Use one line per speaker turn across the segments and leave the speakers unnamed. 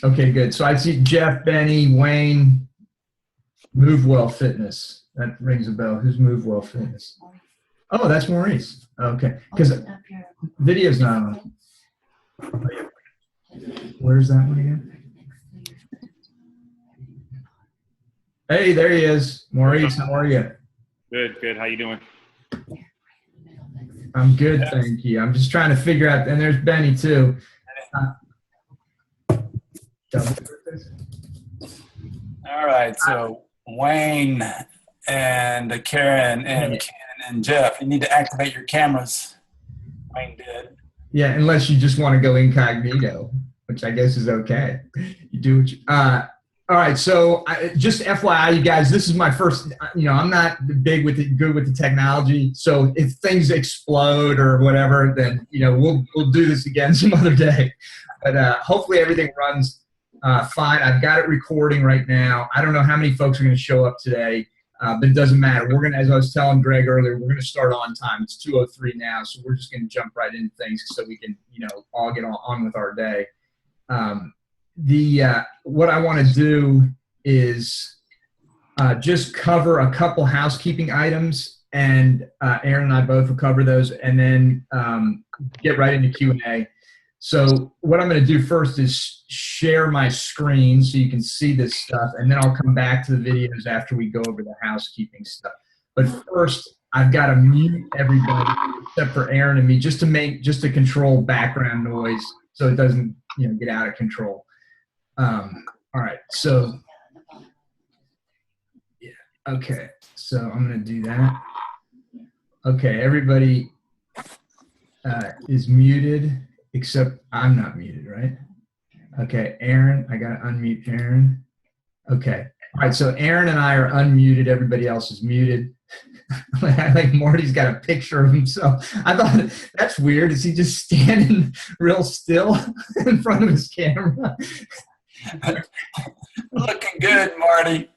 Okay, good. So I see Jeff, Benny, Wayne, MoveWell Fitness. That rings a bell. Who's MoveWell Fitness? Oh, that's Maurice. Okay, because video's not on. Where's that one again? Hey, there he is. Maurice, how are you?
Good, good. How you doing?
I'm good, thank you. I'm just trying to figure out, and there's Benny too.
All right, so Wayne and Karen and Ken and Jeff, you need to activate your cameras. Wayne did.
Yeah, unless you just want to go incognito, which I guess is okay. You do what you, all right, so just FYI, you guys, this is my first, I'm not good with the technology. So if things explode or whatever, then, we'll do this again some other day. But hopefully everything runs fine. I've got it recording right now. I don't know how many folks are going to show up today, but it doesn't matter. We're going to, as I was telling Greg earlier, we're going to start on time. It's 2:03 now, so we're just going to jump right into things so we can, all get on with our day. What I want to do is just cover a couple housekeeping items, and Aaron and I both will cover those, and then get right into Q&A. So what I'm going to do first is share my screen so you can see this stuff, and then I'll come back to the videos after we go over the housekeeping stuff. But first, I've got to mute everybody except for Aaron and me just to control background noise so it doesn't get out of control. All right, so yeah, okay, so I'm going to do that. Okay, everybody is muted. Except I'm not muted, right? Okay, Aaron, I got to unmute Aaron. Okay, all right, so Aaron and I are unmuted. Everybody else is muted. I think Marty's got a picture of himself. I thought, that's weird. Is he just standing real still in front of his camera?
Looking good, Marty.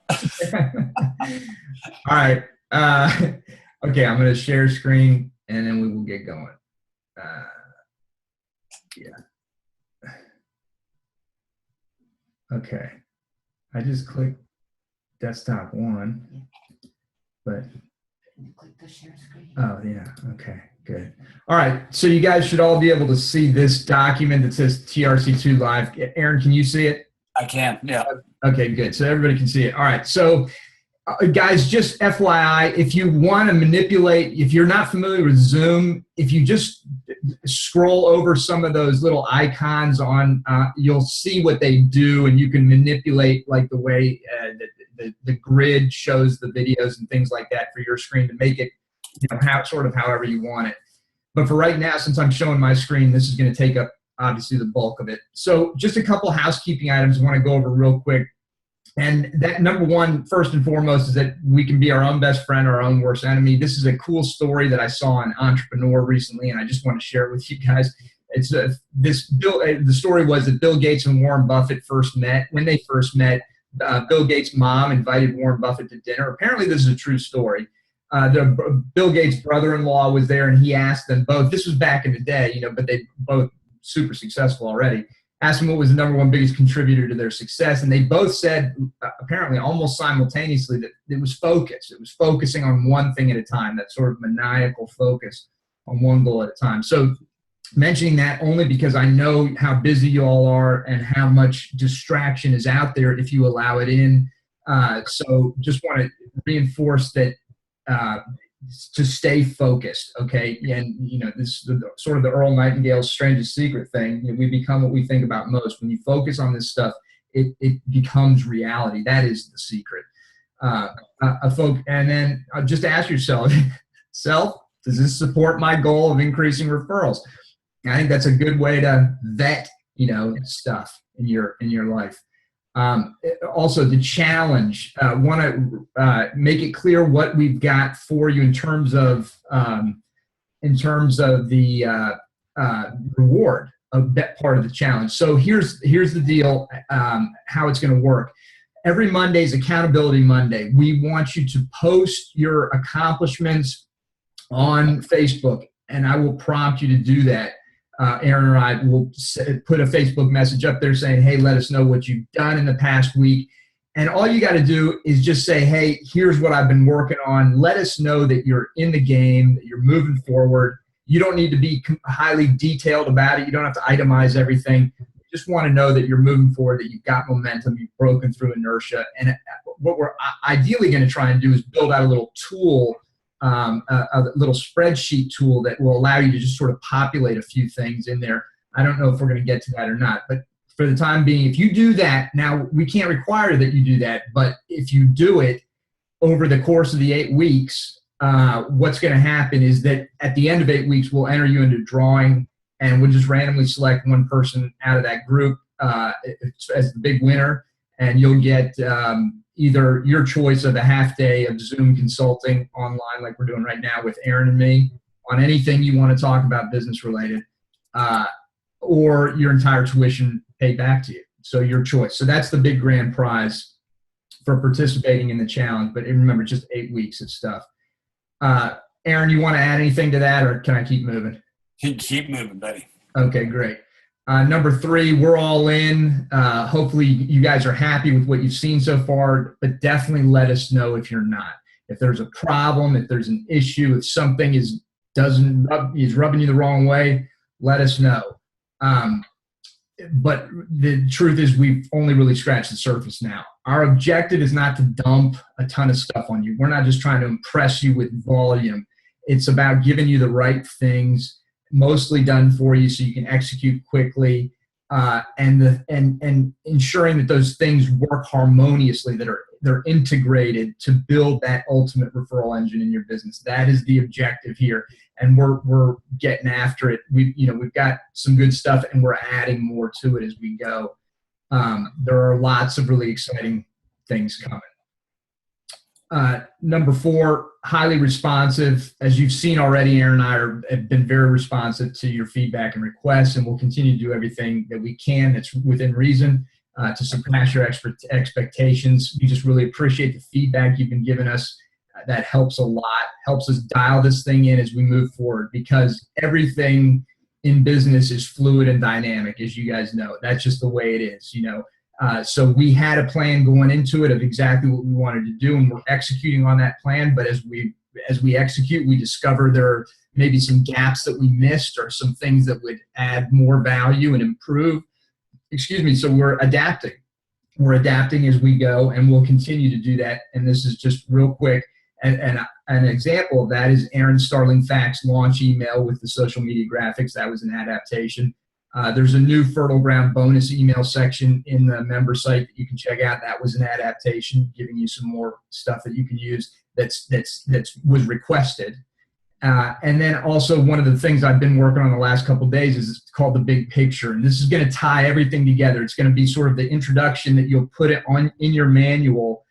All right. Okay, I'm going to share screen, and then we will get going. Yeah. Okay. I just clicked desktop 1, but
click the share screen.
Oh yeah. Okay. Good. All right. So you guys should all be able to see this document that says TRC2 Live. Aaron, can you see it?
I can. Yeah.
Okay. Good. So everybody can see it. All right. So. Guys, just FYI, if you want to manipulate, if you're not familiar with Zoom, if you just scroll over some of those little icons on, you'll see what they do, and you can manipulate like the way the grid shows the videos and things like that for your screen to make it, sort of however you want it. But for right now, since I'm showing my screen, this is going to take up obviously the bulk of it. So just a couple housekeeping items I want to go over real quick. And that number one, first and foremost, is that we can be our own best friend or our own worst enemy. This is a cool story that I saw on Entrepreneur recently, and I just want to share it with you guys. It's the story was that Bill Gates and Warren Buffett first met. When they first met, Bill Gates' mom invited Warren Buffett to dinner. Apparently, this is a true story. Bill Gates' brother-in-law was there, and he asked them both. This was back in the day, but they both super successful already. Asked them what was the number one biggest contributor to their success, and they both said, apparently almost simultaneously, that it was focus. It was focusing on one thing at a time, that sort of maniacal focus on one goal at a time. So mentioning that only because I know how busy you all are and how much distraction is out there if you allow it in. So just want to reinforce that to stay focused, okay? And, this is sort of the Earl Nightingale's strangest secret thing. We become what we think about most. When you focus on this stuff, it becomes reality. That is the secret. And then just ask yourself, does this support my goal of increasing referrals? I think that's a good way to vet, stuff in your life. Also, the challenge. Want to make it clear what we've got for you in terms of the reward of that part of the challenge. So here's the deal. How it's going to work. Every Monday is Accountability Monday. We want you to post your accomplishments on Facebook, and I will prompt you to do that. Aaron or I will put a Facebook message up there saying, hey, let us know what you've done in the past week. And all you got to do is just say, hey, here's what I've been working on. Let us know that you're in the game, that you're moving forward. You don't need to be highly detailed about it. You don't have to itemize everything. You just want to know that you're moving forward, that you've got momentum, you've broken through inertia. And what we're ideally going to try and do is build out a little tool, a little spreadsheet tool that will allow you to just sort of populate a few things in there. I don't know if we're going to get to that or not, but for the time being, if you do that, now we can't require that you do that, but if you do it over the course of the 8 weeks, what's going to happen is that at the end of 8 weeks, we'll enter you into drawing, and we'll just randomly select one person out of that group as the big winner, and you'll get either your choice of a half day of Zoom consulting online like we're doing right now with Aaron and me on anything you want to talk about business related, or your entire tuition paid back to you. So your choice. So that's the big grand prize for participating in the challenge. But remember, just 8 weeks of stuff. Aaron, you want to add anything to that, or can I keep moving?
Keep moving, buddy.
Okay, great. Number 3, we're all in. Hopefully you guys are happy with what you've seen so far, but definitely let us know if you're not. If there's a problem, if there's an issue, if something is rubbing you the wrong way, let us know. But the truth is we've only really scratched the surface now. Our objective is not to dump a ton of stuff on you. We're not just trying to impress you with volume. It's about giving you the right things, mostly done for you so you can execute quickly, and ensuring that those things work harmoniously, that they're integrated to build that ultimate referral engine in your business. That is the objective here, and we're getting after it. We've got some good stuff, and we're adding more to it as we go. There are lots of really exciting things coming. Number 4, highly responsive. As you've seen already, Aaron and I have been very responsive to your feedback and requests, and we'll continue to do everything that we can that's within reason to surpass your expectations. We just really appreciate the feedback you've been giving us. That helps a lot, helps us dial this thing in as we move forward, because everything in business is fluid and dynamic, as you guys know. That's just the way it is, So we had a plan going into it of exactly what we wanted to do, and we're executing on that plan. But as we execute, we discover there are maybe some gaps that we missed, or some things that would add more value and improve. So we're adapting. We're adapting as we go, and we'll continue to do that. And this is just real quick. And an example of that is Aaron's Starling Facts launch email with the social media graphics. That was an adaptation. There's a new Fertile Ground bonus email section in the member site that you can check out. That was an adaptation, giving you some more stuff that you can use that was requested. And then also one of the things I've been working on the last couple of days is called the big picture. And this is going to tie everything together. It's going to be sort of the introduction that you'll put it on in your manual.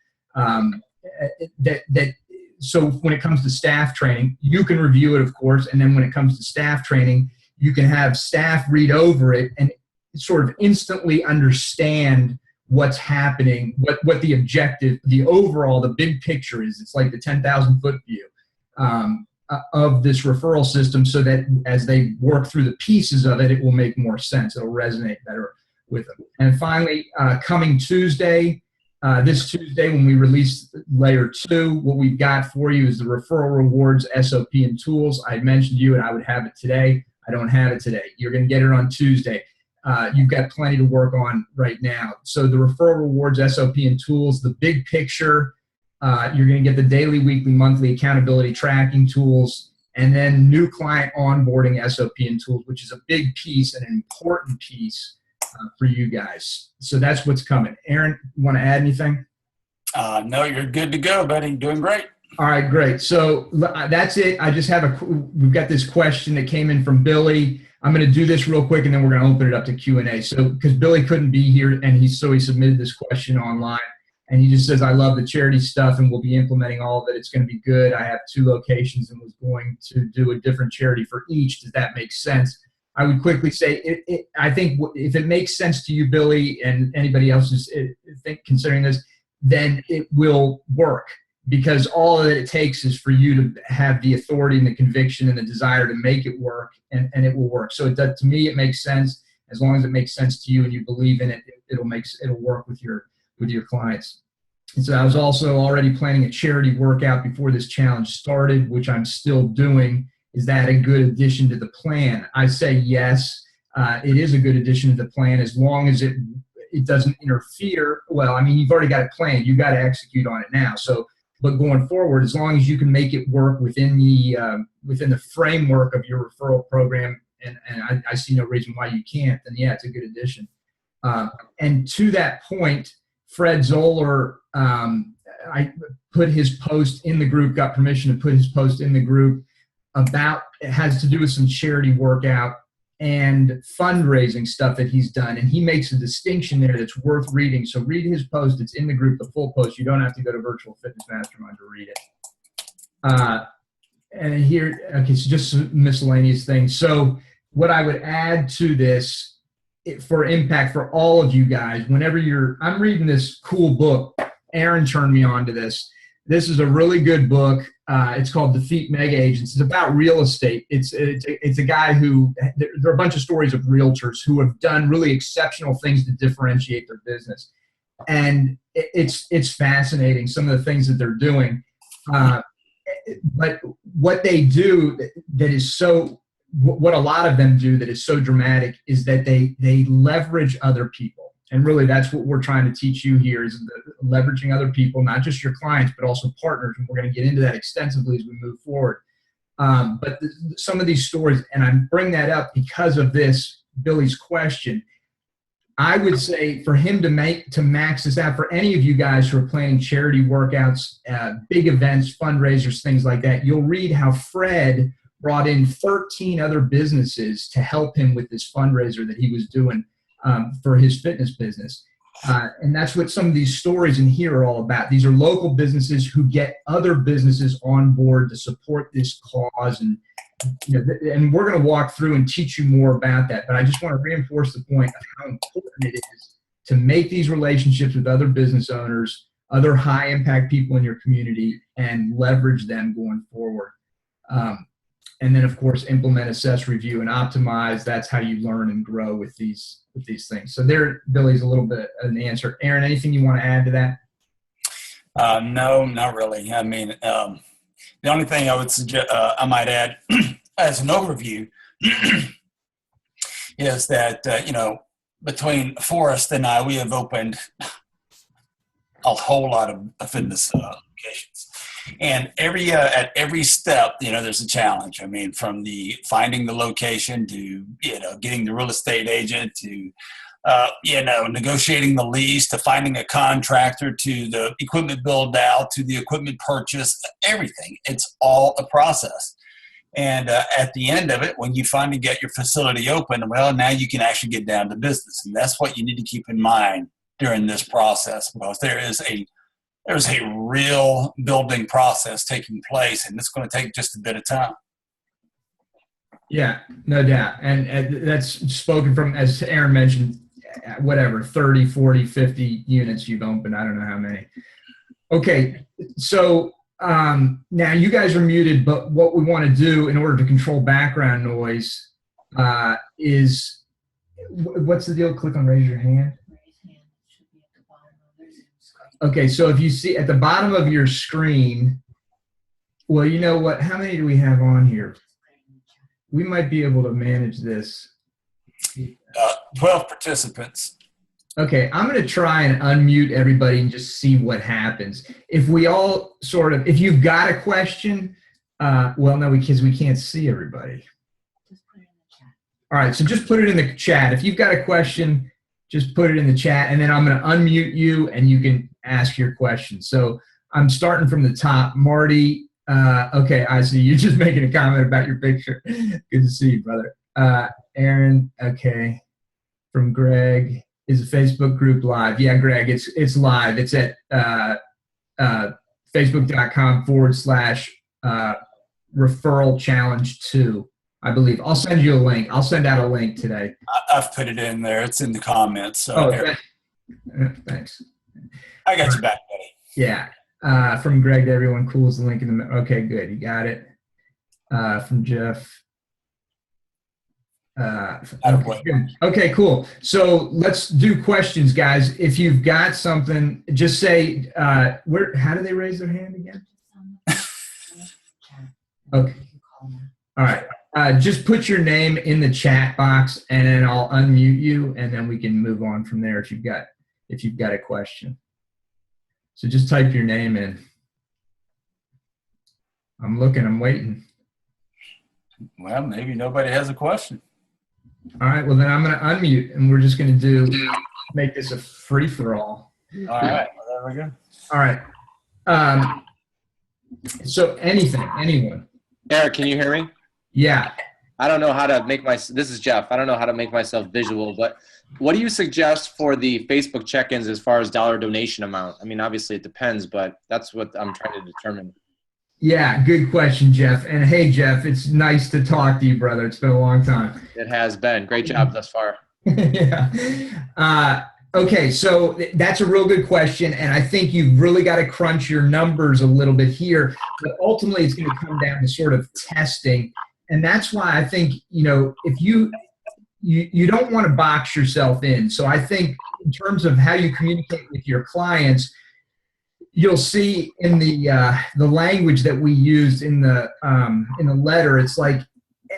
So when it comes to staff training, you can review it, of course. And then when it comes to staff training, you can have staff read over it and sort of instantly understand what's happening, what the objective, the overall, the big picture is. It's like the 10,000-foot view of this referral system, so that as they work through the pieces of it, it will make more sense. It'll resonate better with them. And finally, coming Tuesday, this Tuesday when we release layer 2, what we've got for you is the referral rewards SOP and tools. I mentioned to you and I would have it today. I don't have it today. You're going to get it on Tuesday. You've got plenty to work on right now. So the referral rewards SOP and tools, the big picture, you're going to get the daily, weekly, monthly accountability tracking tools, and then new client onboarding SOP and tools, which is a big piece and an important piece for you guys. So that's what's coming. Aaron, you want to add anything?
No, you're good to go, buddy. Doing great.
All right, great. So that's it. I just have we've got this question that came in from Billy. I'm going to do this real quick, and then we're going to open it up to Q&A. So because Billy couldn't be here, and he submitted this question online, and he just says, I love the charity stuff, and we'll be implementing all of it. It's going to be good. I have 2 locations and was going to do a different charity for each. Does that make sense? I would quickly say, I think if it makes sense to you, Billy, and anybody else is considering this, then it will work. because all that it takes is for you to have the authority and the conviction and the desire to make it work, and it will work. So to me, it makes sense. As long as it makes sense to you and you believe in it, it'll work with your clients. And so I was also already planning a charity workout before this challenge started, which I'm still doing. Is that a good addition to the plan? I say yes. It is a good addition to the plan as long as it doesn't interfere. Well, I mean, you've already got it planned. You got to execute on it now. So, but going forward, as long as you can make it work within the framework of your referral program, and I see no reason why you can't, then yeah, it's a good addition. And to that point, Fred Zoller, I put his post in the group, got permission to put his post in the group about, it has to do with some charity workout and fundraising stuff that he's done. And he makes a distinction there that's worth reading. So read his post. It's in the group, the full post. You don't have to go to Virtual Fitness Mastermind to read it. And here, okay, so just some miscellaneous things. So what I would add to this for impact for all of you guys, whenever I'm reading this cool book, Aaron turned me on to this. This is a really good book. It's called Defeat Mega Agents. It's about real estate. It's a guy who, there are a bunch of stories of realtors who have done really exceptional things to differentiate their business. And it's fascinating, some of the things that they're doing. But what they do that is so, what a lot of them do that is so dramatic is that they leverage other people. And really that's what we're trying to teach you here, is leveraging other people, not just your clients, but also partners. And we're going to get into that extensively as we move forward. But some of these stories, and I bring that up because of Billy's question, I would say for him to max this out, for any of you guys who are planning charity workouts, big events, fundraisers, things like that, you'll read how Fred brought in 13 other businesses to help him with this fundraiser that he was doing for his fitness business. And that's what some of these stories in here are all about. These are local businesses who get other businesses on board to support this cause. And, and we're going to walk through and teach you more about that. But I just want to reinforce the point of how important it is to make these relationships with other business owners, other high impact people in your community, and leverage them going forward. And then, of course, implement, assess, review, and optimize. That's how you learn and grow with these things. So there, Billy's a little bit of an answer. Aaron, anything you want to add to that?
No, not really. I mean, the only thing I would suggest, I might add as an overview is that, between Forrest and I, we have opened a whole lot of fitness locations. And at every step, there's a challenge. I mean, from finding the location to, getting the real estate agent to, negotiating the lease, to finding a contractor, to the equipment build out, to the equipment purchase, everything. It's all a process. And at the end of it, when you finally get your facility open, well, now you can actually get down to business. And that's what you need to keep in mind during this process, because there's a real building process taking place, and it's going to take just a bit of time.
Yeah, no doubt. And that's spoken from, as Aaron mentioned, whatever, 30, 40, 50 units you've opened. I don't know how many. Okay, so now you guys are muted, but what we want to do in order to control background noise is, what's the deal? Click on raise your hand. Okay, so if you see at the bottom of your screen, well, you know what? How many do we have on here? We might be able to manage this.
12 participants.
Okay, I'm going to try and unmute everybody and just see what happens. If we all if you've got a question, well, no, because we can't see everybody.
Just put it in the chat.
All right, so just put it in the chat. If you've got a question, just put it in the chat, and then I'm going to unmute you, and you can ask your question. So I'm starting from the top. Marty, okay, I see. You're just making a comment about your picture. Good to see you, brother. Aaron, okay. From Greg, is the Facebook group live? Yeah, Greg, it's live. It's at facebook.com/referral challenge 2. I believe. I'll send you a link. I'll send out a link today.
I've put it in there. It's in the comments. So
oh, thanks.
I got you back, buddy.
Yeah. From Greg to everyone, cool is the link in the. Okay, good. You got it. From Jeff. Okay, good. Okay, cool. So let's do questions, guys. If you've got something, just say where. How do they raise their hand again? Okay. All right. Just put your name in the chat box, and then I'll unmute you, and then we can move on from there if you've got a question. So just type your name in. I'm looking. I'm waiting.
Well, maybe nobody has a question.
All right. Well, then I'm going to unmute, and we're just going to make this a free for all.
All right. Well, there we go.
All right. So anyone.
Eric, can you hear me?
Yeah.
I don't know how to make this is Jeff. I don't know how to make myself visual, but what do you suggest for the Facebook check-ins as far as dollar donation amount? I mean, obviously it depends, but that's what I'm trying to determine.
Yeah, good question, Jeff. And hey, Jeff, it's nice to talk to you, brother. It's been a long time.
It has been. Great job thus far.
Yeah. Okay, so that's a real good question, and I think you've really got to crunch your numbers a little bit here, but ultimately it's going to come down to sort of testing, and that's why I think, if you don't want to box yourself in. So I think in terms of how you communicate with your clients, you'll see in the language that we used in the letter, it's like,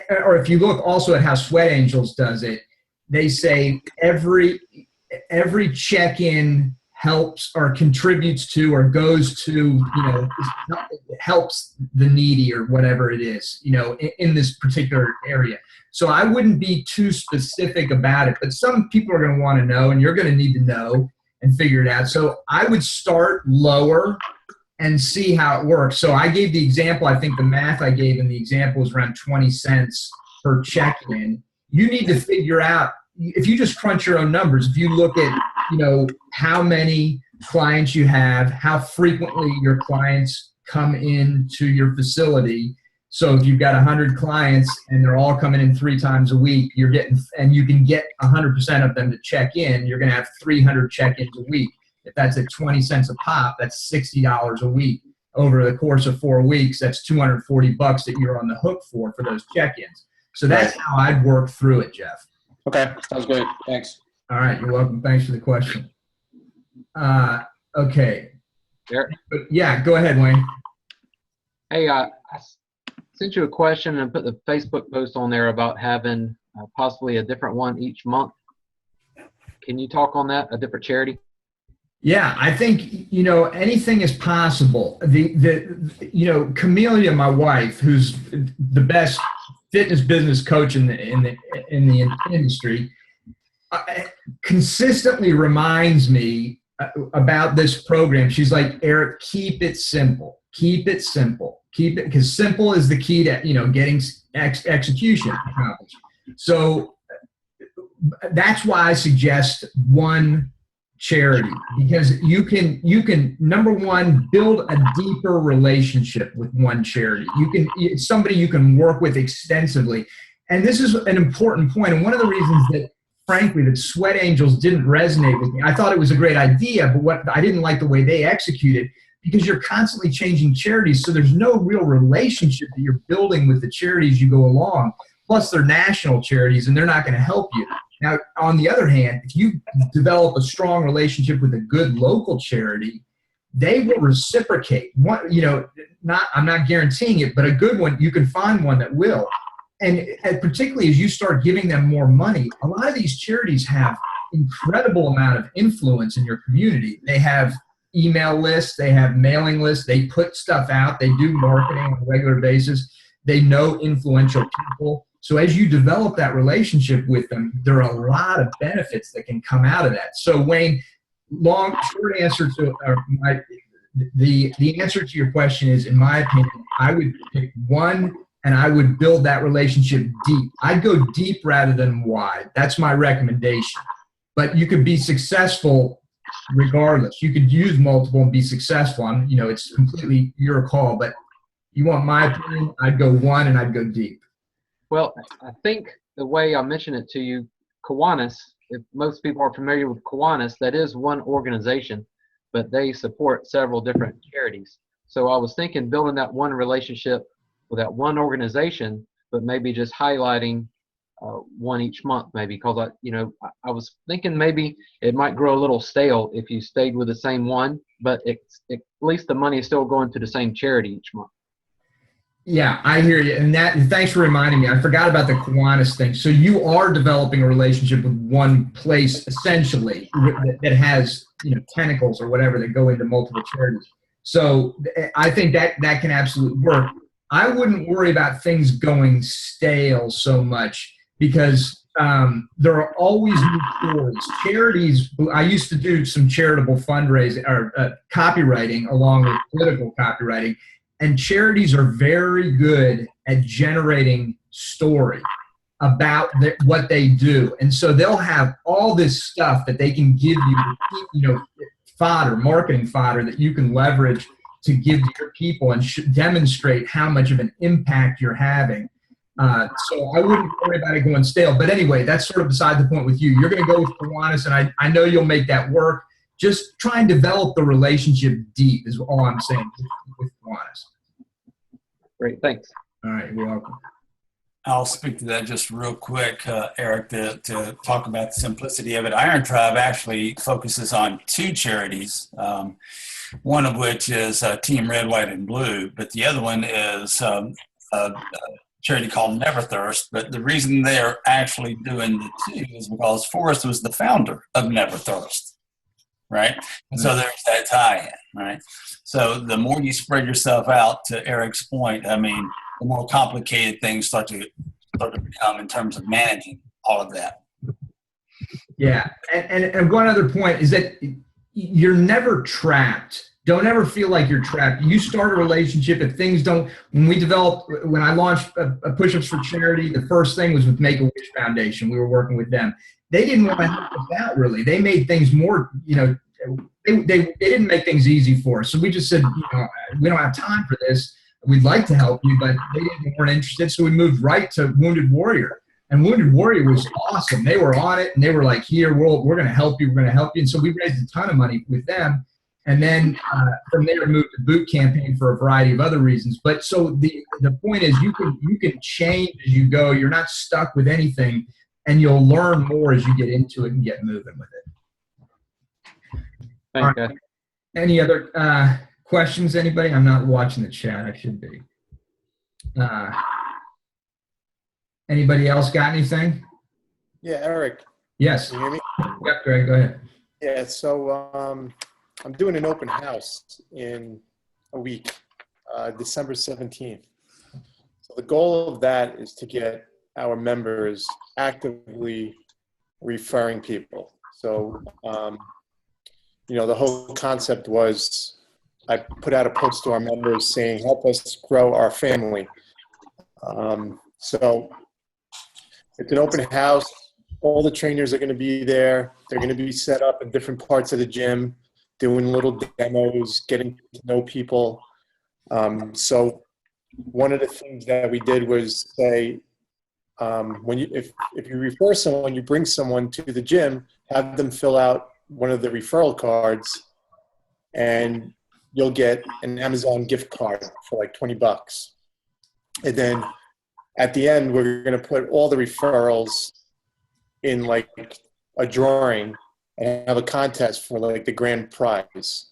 or if you look also at how Sweat Angels does it, they say every check-in helps or contributes to or goes to, helps the needy or whatever it is, in this particular area. So I wouldn't be too specific about it, but some people are going to want to know, and you're going to need to know and figure it out. So I would start lower and see how it works. So I gave the example, I think the math I gave in the example was around 20 cents per check-in. You need to figure out, if you just crunch your own numbers, if you look at, how many clients you have, how frequently your clients come into your facility. So if you've got 100 clients and they're all coming in 3 times a week, and you can get 100% of them to check in, you're going to have 300 check-ins a week. If that's at 20 cents a pop, that's $60 a week. Over the course of 4 weeks, that's $240 that you're on the hook for those check-ins. So that's how I'd work through it, Jeff.
Okay, sounds great. Thanks.
All right, you're welcome. Thanks for the question. Okay.
Eric?
Yeah, go ahead, Wayne.
Hey, I sent you a question and put the Facebook post on there about having possibly a different one each month. Can you talk on that, a different charity?
Yeah, I think, anything is possible. Camelia, my wife, who's the best fitness business coach in the industry, consistently reminds me about this program. She's like, Eric, keep it simple. Keep it simple. Keep it, because simple is the key to getting execution accomplished. So that's why I suggest one charity, because you can number one, build a deeper relationship with one charity. It's somebody you can work with extensively, and this is an important point. And one of the reasons that, frankly, that Sweat Angels didn't resonate with me, I thought it was a great idea, but what I didn't like the way they executed, because you're constantly changing charities, so there's no real relationship that you're building with the charities you go along. Plus, they're national charities, and they're not going to help you. Now, on the other hand, if you develop a strong relationship with a good local charity, they will reciprocate. I'm not guaranteeing it, but a good one, you can find one that will. And particularly as you start giving them more money, a lot of these charities have incredible amount of influence in your community. They have email lists, they have mailing lists, they put stuff out, they do marketing on a regular basis, they know influential people. So as you develop that relationship with them, there are a lot of benefits that can come out of that. So Wayne, short answer to the answer to your question is, in my opinion, I would pick one, and I would build that relationship deep. I'd go deep rather than wide. That's my recommendation. But you could be successful regardless. You could use multiple and be successful. It's completely your call. But you want my opinion, I'd go one and I'd go deep.
Well, I think the way I mentioned it to you, Kiwanis, if most people are familiar with Kiwanis, that is one organization. but they support several different charities. So I was thinking building that one relationship with that one organization, but maybe just highlighting one each month, maybe, because I was thinking maybe it might grow a little stale if you stayed with the same one, but at least the money is still going to the same charity each month.
Yeah, I hear you. And thanks for reminding me. I forgot about the Kiwanis thing. So you are developing a relationship with one place, essentially, that has, tentacles or whatever that go into multiple charities. So I think that can absolutely work. I wouldn't worry about things going stale so much because there are always new stories. Charities, I used to do some charitable fundraising or copywriting along with political copywriting. And charities are very good at generating story about what they do. And so they'll have all this stuff that they can give you, fodder, marketing fodder that you can leverage to give to your people and demonstrate how much of an impact you're having. So I wouldn't worry about it going stale. But anyway, that's sort of beside the point with you. You're going to go with Kiwanis, and I know you'll make that work. Just try and develop the relationship deep is all I'm saying with Kiwanis.
Great, thanks.
All right, you're welcome.
I'll speak to that just real quick, Eric, to talk about the simplicity of it. Iron Tribe actually focuses on two charities, one of which is Team Red, White, and Blue, but the other one is a charity called Never Thirst. But the reason they're actually doing the two is because Forrest was the founder of Never Thirst, right? And so there's that tie-in, right? So the more you spread yourself out, to Eric's point, I mean, the more complicated things start to become in terms of managing all of that. Yeah.
And one other point is that you're never trapped. Don't ever feel like you're trapped. You start a relationship if things don't, when I launched a Push-Ups for Charity, the first thing was with Make-A-Wish Foundation. We were working with them. They didn't want to help us out really. They made things more, they didn't make things easy for us. So we just said, we don't have time for this. We'd like to help you, but they weren't interested. So we moved right to Wounded Warrior. And Wounded Warrior was awesome. They were on it, and they were like, here, we're going to help you. We're going to help you. And so we raised a ton of money with them. And then from there, moved to Boot Campaign for a variety of other reasons. But so the point is you can change as you go. You're not stuck with anything, and you'll learn more as you get into it and get moving with it.
Thanks, guys.
Any other questions, anybody? I'm not watching the chat. I should be. Anybody else got anything?
Yeah, Eric.
Yes.
Can you hear me?
Yep, Greg, go ahead.
Yeah, so I'm doing an open house in a week, December 17th. So the goal of that is to get our members actively referring people. So, the whole concept was I put out a post to our members saying, help us grow our family. So it's an open house. All the trainers are going to be there. They're going to be set up in different parts of the gym, doing little demos, getting to know people. So one of the things that we did was say, if you refer someone, you bring someone to the gym, have them fill out one of the referral cards, and you'll get an Amazon gift card for like $20. And then at the end, we're going to put all the referrals in like a drawing and have a contest for like the grand prize.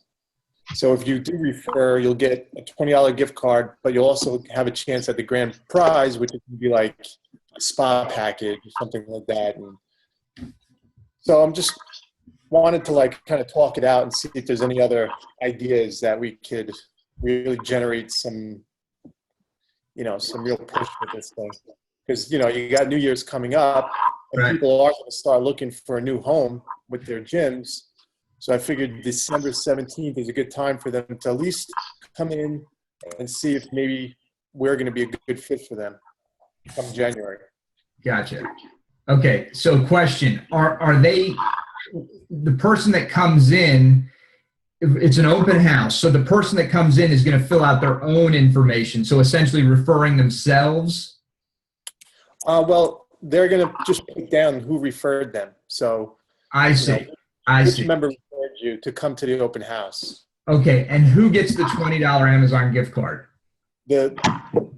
So if you do refer, you'll get a $20 gift card, but you'll also have a chance at the grand prize, which would be like a spa package or something like that. And so I'm just wanted to like kind of talk it out and see if there's any other ideas that we could really generate some real push with this thing. Because, you got New Year's coming up, and
right.
People are going to start looking for a new home with their gyms. So I figured December 17th is a good time for them to at least come in and see if maybe we're going to be a good fit for them come January.
Gotcha. Okay, so question, are they, the person that comes in, it's an open house, so the person that comes in is going to fill out their own information, so essentially referring themselves?
Well, they're going to just put down who referred them. So
I see.
Which member referred referred you to come to the open house.
Okay, and who gets the $20 Amazon gift card?
The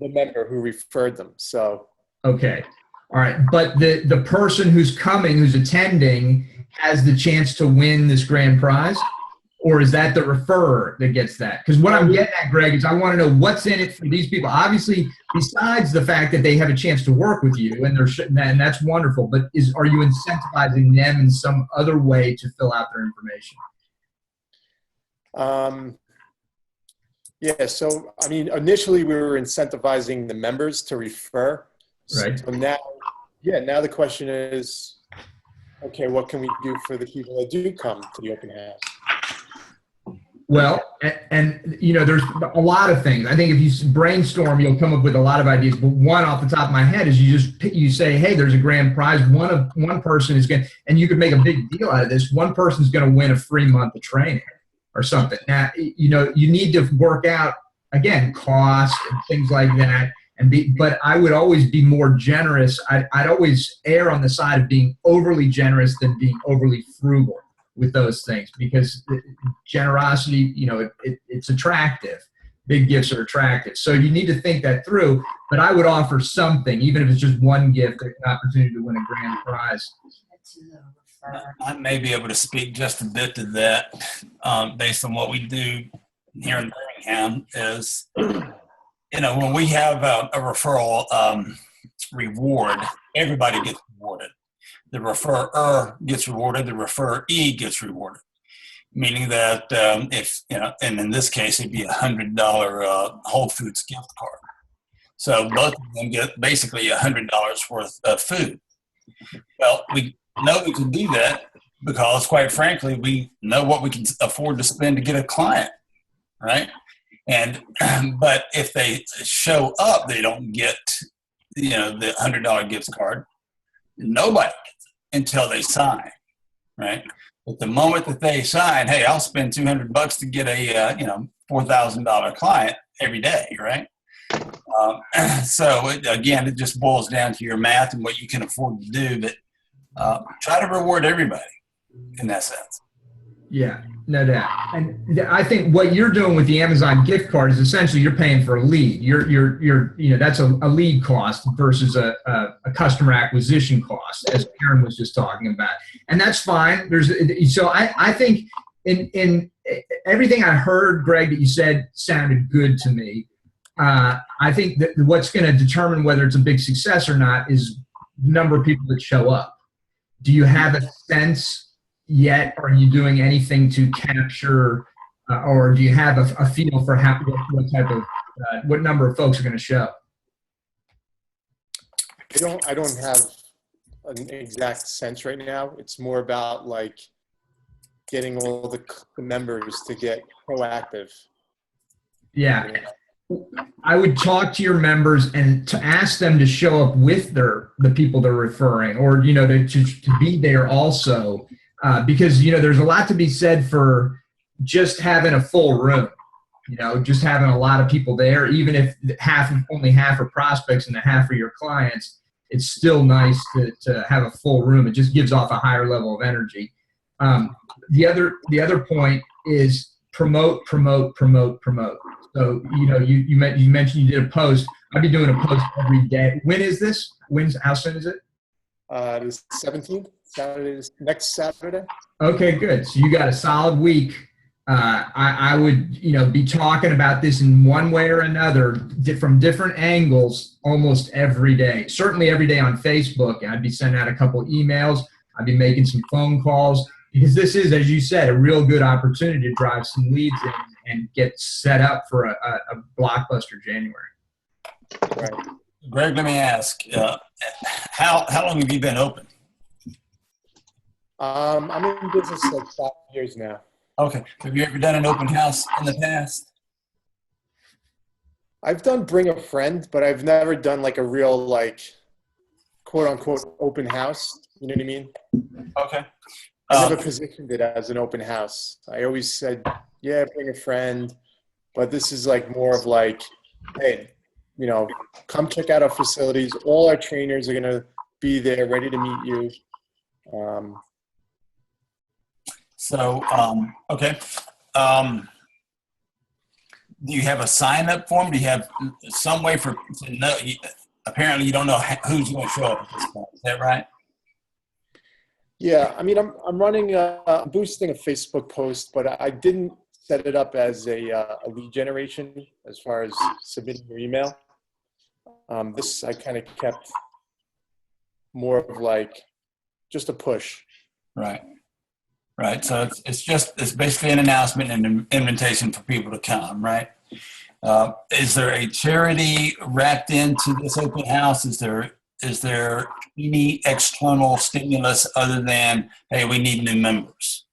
member who referred them. So
Okay. All right. But the person who's coming, who's attending, has the chance to win this grand prize? Or is that the referrer that gets that? Because what I'm getting at, Greg, is I want to know what's in it for these people. Obviously, besides the fact that they have a chance to work with you, and that's wonderful, but are you incentivizing them in some other way to fill out their information?
Yeah, so I mean, initially we were incentivizing the members to refer.
Right.
So now the question is, okay, what can we do for the people that do come to the open house?
Well, and you know, there's a lot of things. I think if you brainstorm, you'll come up with a lot of ideas. But one off the top of my head is you say, hey, there's a grand prize. One person is going, and you could make a big deal out of this. One person's going to win a free month of training or something. Now, you know, you need to work out again cost and things like that. But I would always be more generous. I'd always err on the side of being overly generous than being overly frugal with those things, because generosity, you know, it's attractive. Big gifts are attractive. So you need to think that through, but I would offer something, even if it's just one gift, an opportunity to win a grand prize.
I may be able to speak just a bit to that based on what we do here in Birmingham is, you know, when we have a referral reward, everybody gets rewarded. The referrer gets rewarded, the referee gets rewarded, meaning that if, you know, and in this case, it'd be $100 Whole Foods gift card. So both of them get basically $100 worth of food. Well, we know we can do that because, quite frankly, we know what we can afford to spend to get a client, right? And but if they show up, they don't get, you know, the $100 gift card. Nobody gets it until they sign, right? But the moment that they sign, hey, I'll spend $200 to get a $4,000 client every day, right? So again, it just boils down to your math and what you can afford to do. But try to reward everybody in that sense.
Yeah, no doubt. And I think what you're doing with the Amazon gift card is essentially you're paying for a lead. You're you know, that's a lead cost versus a customer acquisition cost, as Karen was just talking about. And that's fine. So I think in everything I heard, Greg, that you said sounded good to me. I think that what's going to determine whether it's a big success or not is the number of people that show up. Do you have a sense yet? Are you doing anything to capture, or do you have a feel for what type of, what number of folks are going to show?
I don't have an exact sense right now. It's more about like getting all the members to get proactive.
Yeah. I would talk to your members and to ask them to show up with the people they're referring, or, you know, to be there also. Because, you know, there's a lot to be said for just having a full room, you know, just having a lot of people there, even if only half are prospects and half are your clients. It's still nice to have a full room. It just gives off a higher level of energy. The other point is promote. So, you know, you mentioned you did a post. I'll be doing a post every day. When is this? How soon is it?
The 17th. Next Saturday.
Okay, good. So you got a solid week. I would, you know, be talking about this in one way or another from different angles almost every day. Certainly every day on Facebook. I'd be sending out a couple emails. I'd be making some phone calls, because this is, as you said, a real good opportunity to drive some leads in and get set up for a blockbuster January.
Right.
Greg, let me ask, how long have you been open?
I'm in business like 5 years now.
Okay. Have you ever done an open house in the past?
I've done bring a friend, but I've never done like a real, like, quote unquote open house. You know what I mean?
Okay.
I never positioned it as an open house. I always said, yeah, bring a friend. But this is like more of like, hey, you know, come check out our facilities. All our trainers are going to be there ready to meet you.
So, okay. Do you have a sign-up form? Do you have some way to know? Apparently, you don't know who's going to show up at this point. Is that right?
Yeah, I mean, I'm running, I'm boosting a Facebook post, but I didn't set it up as a lead generation as far as submitting your email. This I kind of kept more of like just a push.
Right. Right. So it's basically an announcement and an invitation for people to come, right? Is there a charity wrapped into this open house? Is there any external stimulus other than, hey, we need new members?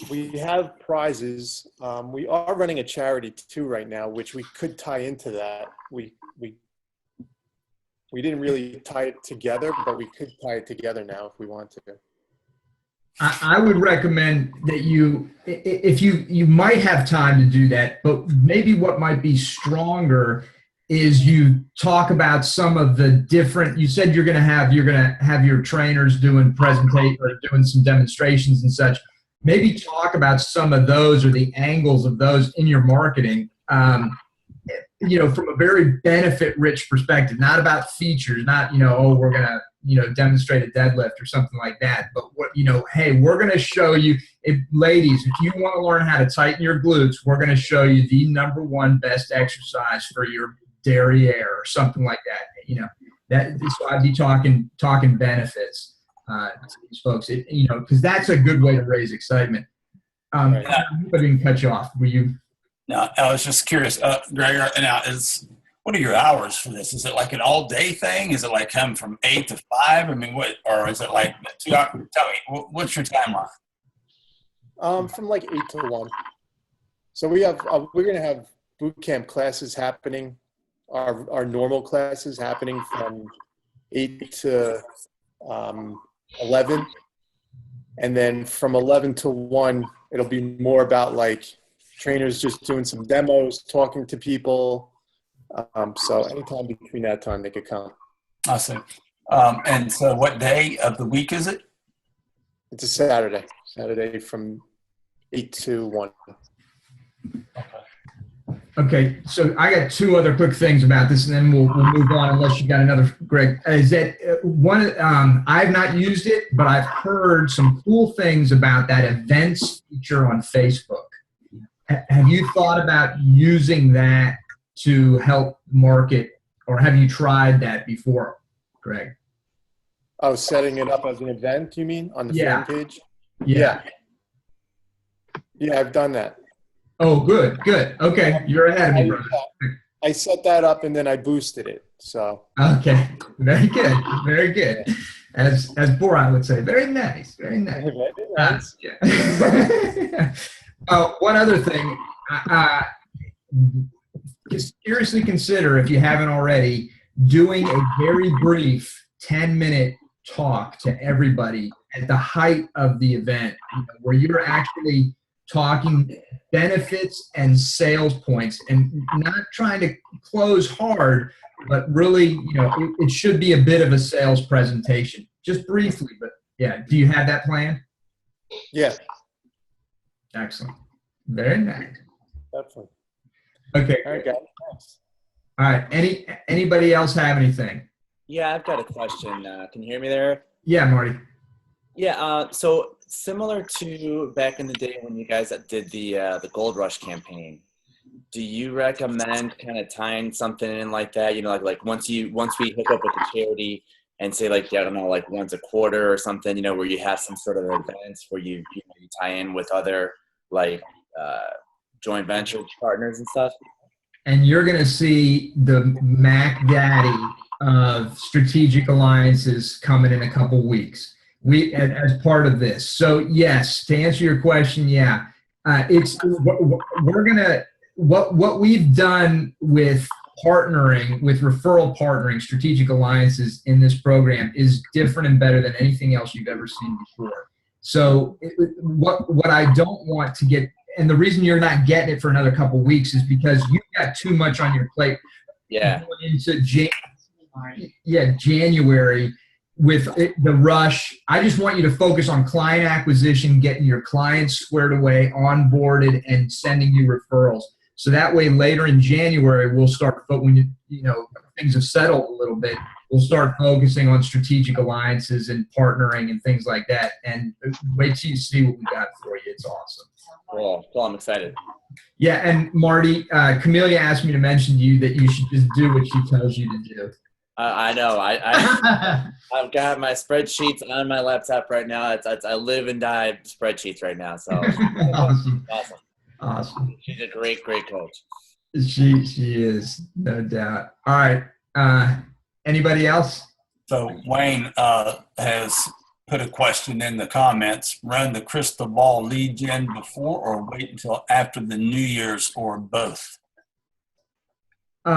We have prizes. We are running a charity too right now, which we could tie into that. We didn't really tie it together, but we could tie it together now if we want to.
I would recommend that if you might have time to do that, but maybe what might be stronger is you talk about some of the different, you said you're going to have your trainers doing presentation or doing some demonstrations and such. Maybe talk about some of those or the angles of those in your marketing, from a very benefit-rich perspective, not about features, not, we're going to, demonstrate a deadlift or something like that. But hey, we're going to show you, ladies, if you want to learn how to tighten your glutes, we're going to show you the #1 best exercise for your derriere or something like that. So I'd be talking benefits to these folks, because that's a good way to raise excitement. I didn't cut you off. Were you?
No, I was just curious, Gregor. Now, what are your hours for this? Is it like an all-day thing? Is it like come from 8 to 5? I mean, or is it like 2 hours? Tell me, what's your timeline?
From like 8 to 1. So we're going to have boot camp classes happening. Our normal classes happening from 8 to 11, and then from 11 to 1, it'll be more about like trainers just doing some demos, talking to people. So anytime between that time, they could come.
Awesome. And so what day of the week is it?
It's a Saturday from 8 to 1.
Okay, so I got 2 other quick things about this, and then we'll move on unless you got another, Greg. Is that one? I've not used it, but I've heard some cool things about that events feature on Facebook. Have you thought about using that to help market, or have you tried that before, Greg?
Oh, setting it up as an event, you mean, on the fan page?
Yeah.
Yeah, I've done that.
Oh, good. Okay, you're ahead of me, brother.
I set that up and then I boosted it. So.
Okay, very good. As Borat would say, very nice. Very nice. Yeah. One other thing, just seriously consider, if you haven't already, doing a very brief 10-minute talk to everybody at the height of the event, where you're actually talking benefits and sales points, and not trying to close hard, but really, it should be a bit of a sales presentation, just briefly. But yeah, do you have that plan?
Yeah.
Excellent. Very nice.
Definitely.
Okay.
All right, guys. Thanks.
All right. Anybody else have anything?
Yeah, I've got a question. Can you hear me there?
Yeah, Marty.
Yeah. So similar to back in the day when you guys did the Gold Rush campaign, do you recommend kind of tying something in like that? Like once we hook up with the charity and say like, I don't know, like once a quarter or something, where you have some sort of events where you tie in with other like joint venture partners and stuff.
And you're going to see the Mac Daddy of strategic alliances coming in a couple weeks. As part of this. So yes, to answer your question, yeah, what we've done with partnering, with referral partnering, strategic alliances in this program is different and better than anything else you've ever seen before. So what I don't want to get, and the reason you're not getting it for another couple weeks is because you've got too much on your plate.
Yeah.
Going into January, with the rush, I just want you to focus on client acquisition, getting your clients squared away, onboarded, and sending you referrals. So that way, later in January, we'll start. But when things have settled a little bit, we'll start focusing on strategic alliances and partnering and things like that. And wait till you see what we got for you. It's awesome.
Cool. I'm excited.
Yeah, and Marty, Camelia asked me to mention to you that you should just do what she tells you to do.
I know. I've got my spreadsheets on my laptop right now. I live and die spreadsheets right now. So awesome. She's a great coach.
She is, no doubt. All right. Anybody else?
So Wayne has put a question in the comments. Run the crystal ball lead gen before or wait until after the New Year's or both?
You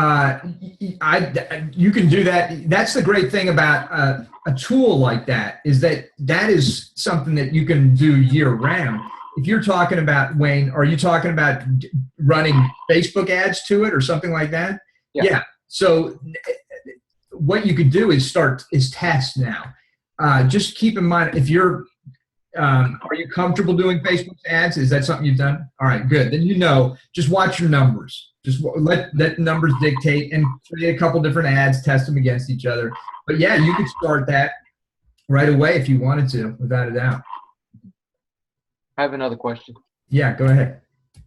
can do that. That's the great thing about a tool like that is that is something that you can do year round. If you're talking about, Wayne, are you talking about running Facebook ads to it or something like that? Yeah. So what you could do is test now. Just keep in mind, if you're, are you comfortable doing Facebook ads? Is that something you've done? All right, good. Then just watch your numbers. Just let the numbers dictate and create a couple different ads, test them against each other. But yeah, you could start that right away if you wanted to, without a doubt.
I have another question.
Yeah, go ahead.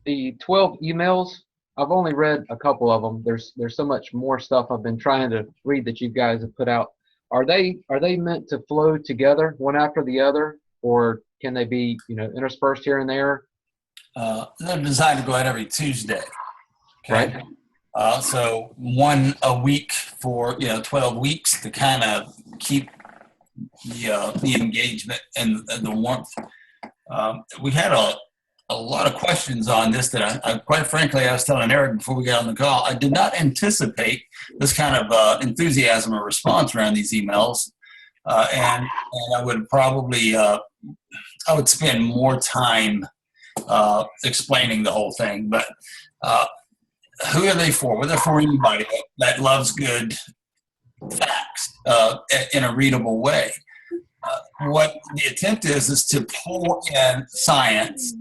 The 12 emails, I've only read a couple of them. There's so much more stuff I've been trying to read that you guys have put out. Are they meant to flow together one after the other, or can they be interspersed here and there?
They're designed to go out every Tuesday. Okay.
Right.
So one a week for 12 weeks to kind of keep the engagement and the warmth. We had a lot of questions on this that I quite frankly, I was telling Eric before we got on the call, I did not anticipate this kind of enthusiasm or response around these emails. And I would probably, I would spend more time explaining the whole thing. But who are they for? Well, they're for anybody that loves good facts in a readable way. What the attempt is to pull in science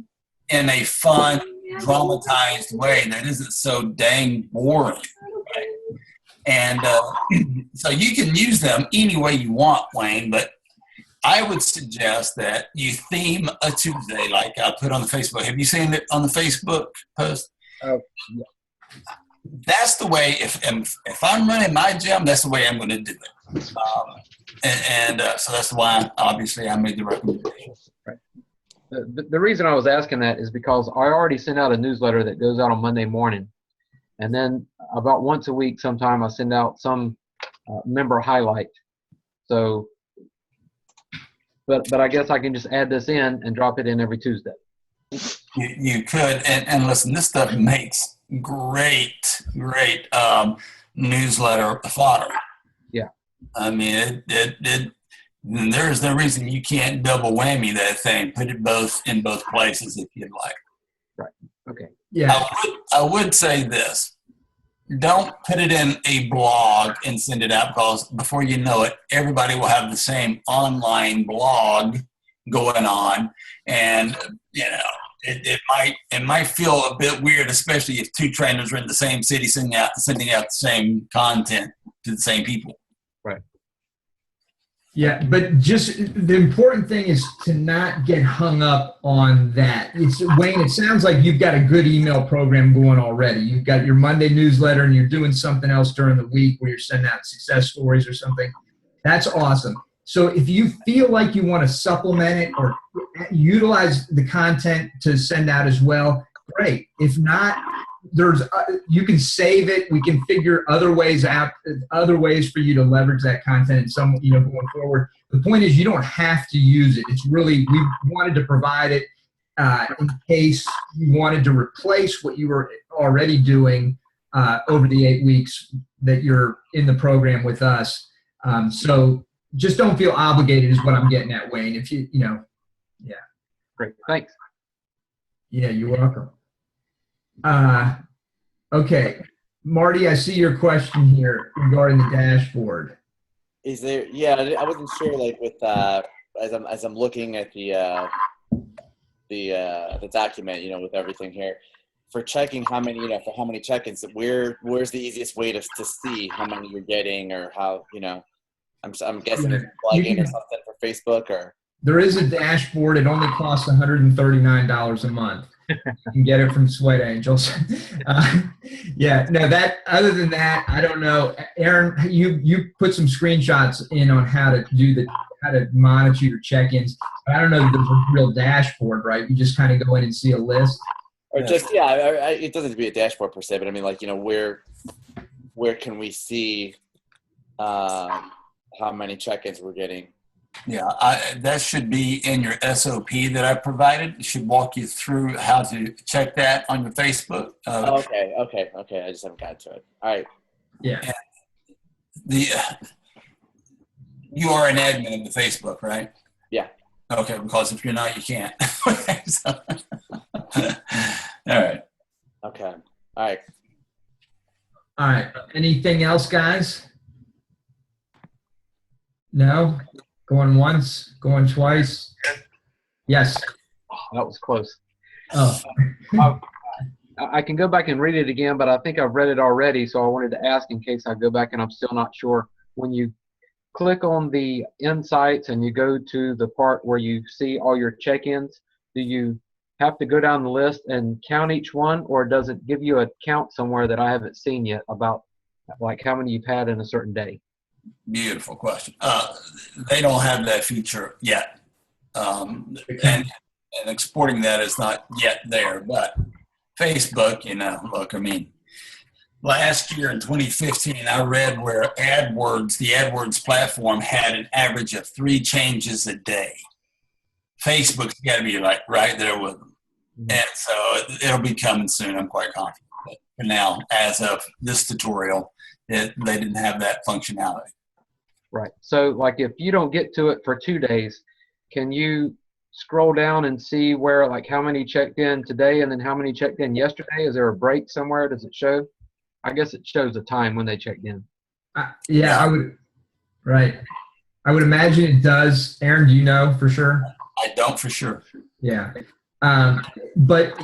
in a fun, dramatized way that isn't so dang boring. Right? And so you can use them any way you want, Wayne, but I would suggest that you theme a Tuesday like I put on the Facebook. Have you seen it on the Facebook post?
Yeah.
That's the way, if I'm running my gym, that's the way I'm going to do it. So that's why, obviously, I made the recommendation.
Right. The reason I was asking that is because I already sent out a newsletter that goes out on Monday morning. And then about once a week, sometime I send out some member highlight. So, but I guess I can just add this in and drop it in every Tuesday.
You could. And listen, this stuff makes great newsletter fodder.
Yeah.
I mean, there's no reason you can't double whammy that thing. Put it in both places if you'd like.
Right. Okay.
Yeah.
I would say this. Don't put it in a blog and send it out, because before you know it, everybody will have the same online blog going on. And, it might feel a bit weird, especially if two trainers are in the same city sending out the same content to the same people.
Right.
Yeah, but just the important thing is to not get hung up on that. Wayne, it sounds like you've got a good email program going already. You've got your Monday newsletter and you're doing something else during the week where you're sending out success stories or something. That's awesome. So if you feel like you want to supplement it or utilize the content to send out as well, great. If not, you can save it. We can figure other ways for you to leverage that content in some, going forward. The point is, you don't have to use it. It's really, we wanted to provide it in case you wanted to replace what you were already doing over the 8 weeks that you're in the program with us. So just don't feel obligated is what I'm getting at, Wayne. If yeah.
Great. Thanks.
Yeah, you're welcome. Okay, Marty, I see your question here regarding the dashboard.
Is there? Yeah, I wasn't sure. Like with as I'm looking at the document, with everything here, for checking how many, for how many check-ins, where's the easiest way to see how many you're getting, or how, I'm guessing it's plug in or something for Facebook, or.
There is a dashboard. It only costs $139 a month. You can get it from Sweat Angels. Other than that, I don't know. Aaron, you put some screenshots in on how to monitor your check-ins. But I don't know that there's a real dashboard, right? You just kind of go in and see a list.
Or just, it doesn't have to be a dashboard per se, but I mean, like, where can we see how many check-ins we're getting?
Yeah, that should be in your SOP that I provided. It should walk you through how to check that on your Facebook.
Okay. I just haven't gotten to it. All right.
Yeah.
You are an admin of the Facebook, right?
Yeah.
Okay, because if you're not, you can't. So, all right.
Okay. All right.
All right. Anything else, guys? No? Going once? Going twice? Yes.
That was close.
Oh.
I can go back and read it again, but I think I've read it already, so I wanted to ask in case I go back and I'm still not sure. When you click on the insights and you go to the part where you see all your check-ins, do you have to go down the list and count each one, or does it give you a count somewhere that I haven't seen yet about like how many you've had in a certain day?
Beautiful question. They don't have that feature yet. And exporting that is not yet there, but Facebook, look, I mean, last year in 2015, I read where the AdWords platform had an average of 3 changes a day. Facebook's got to be like right there with them. And so it'll be coming soon, I'm quite confident. But for now, as of this tutorial, they didn't have that functionality.
Right. So like if you don't get to it for 2 days, can you scroll down and see where, like, how many checked in today and then how many checked in yesterday? Is there a break somewhere? Does it show? I guess it shows the time when they checked in.
I would. Right. I would imagine it does. Aaron, do you know for sure?
I don't for sure.
Yeah. But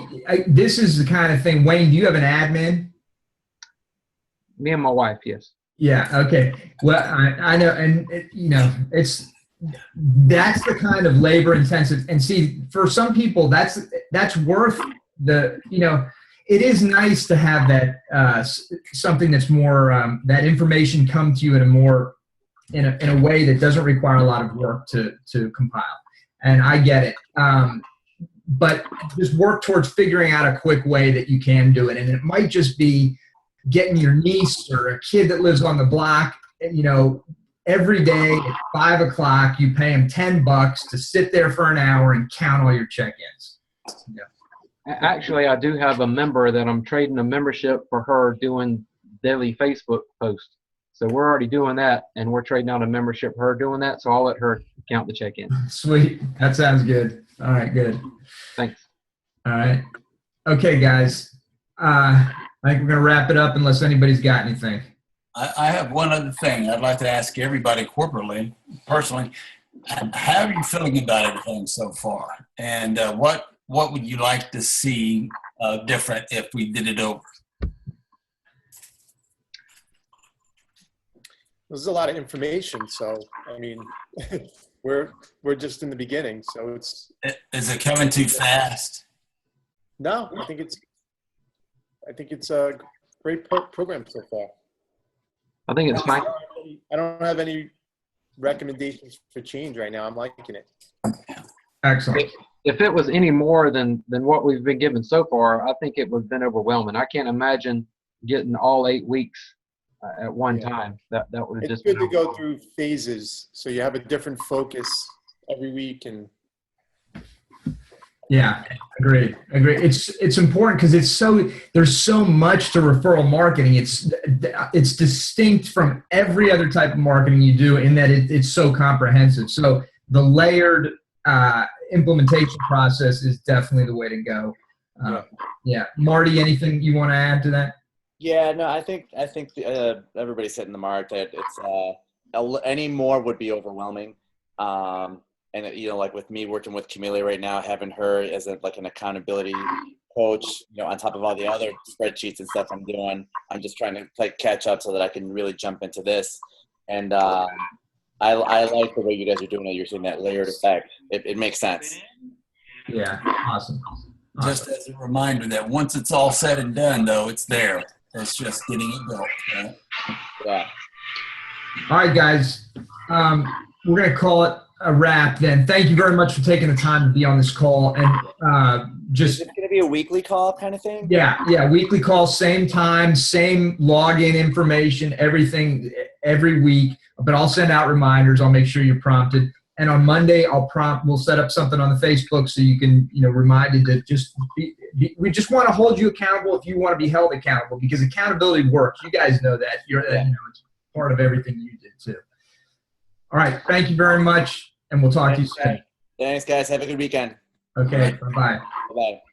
this is the kind of thing. Wayne, do you have an admin?
Me and my wife, yes.
Yeah. Okay. Well, I know, and that's the kind of labor intensive. And see, for some people, that's worth the. It is nice to have that something that's more that information come to you in a more in a way that doesn't require a lot of work to compile. And I get it. But just work towards figuring out a quick way that you can do it. And it might just be getting your niece or a kid that lives on the block, every day at 5 o'clock, you pay them $10 to sit there for an hour and count all your check-ins. Yeah.
Actually, I do have a member that I'm trading a membership for her doing daily Facebook posts. So we're already doing that, and we're trading out a membership for her doing that. So I'll let her count the check-ins.
Sweet. That sounds good. All right, good.
Thanks.
All right. Okay, guys. I think we're going to wrap it up unless anybody's got anything.
I have one other thing I'd like to ask everybody corporately, personally. How are you feeling about everything so far? And what would you like to see different if we did it over?
There's a lot of information, so I mean, we're just in the beginning, so it's.
Is it coming too fast?
No, I think it's a great program so far.
I think it's fine.
I don't have any recommendations for change right now. I'm liking it.
Excellent.
If it was any more than what we've been given so far, I think it would have been overwhelming. I can't imagine getting all 8 weeks at one time. That would have just.
It's good to go through phases, so you have a different focus every week. And
yeah, agree. It's important because there's so much to referral marketing. It's distinct from every other type of marketing you do in that it's so comprehensive. So the layered implementation process is definitely the way to go. Yeah. Marty, anything you want to add to that?
Yeah, no, I think everybody's hitting the mark that any more would be overwhelming. And you know, like with me working with Camellia right now, having her as like an accountability coach, you know, on top of all the other spreadsheets and stuff I'm doing, I'm just trying to like catch up so that I can really jump into this. And I like the way you guys are doing it. You're seeing that layered effect. It makes sense.
Yeah, awesome.
Just as a reminder that once it's all said and done, though, it's there. It's just getting it built. Right?
Yeah.
All right, guys. We're going to call it a wrap then. Thank you very much for taking the time to be on this call. And
Is it going to be a weekly call kind of thing?
Yeah, weekly call, same time, same login information, everything every week. But I'll send out reminders. I'll make sure you're prompted. And on Monday, we'll set up something on the Facebook so you can, reminded to just we just want to hold you accountable if you want to be held accountable, because accountability works. You guys know that. It's part of everything you did too. All right. Thank you very much. And we'll talk to you soon.
Thanks, guys. Have a good weekend.
Okay. Bye-bye.
Bye-bye.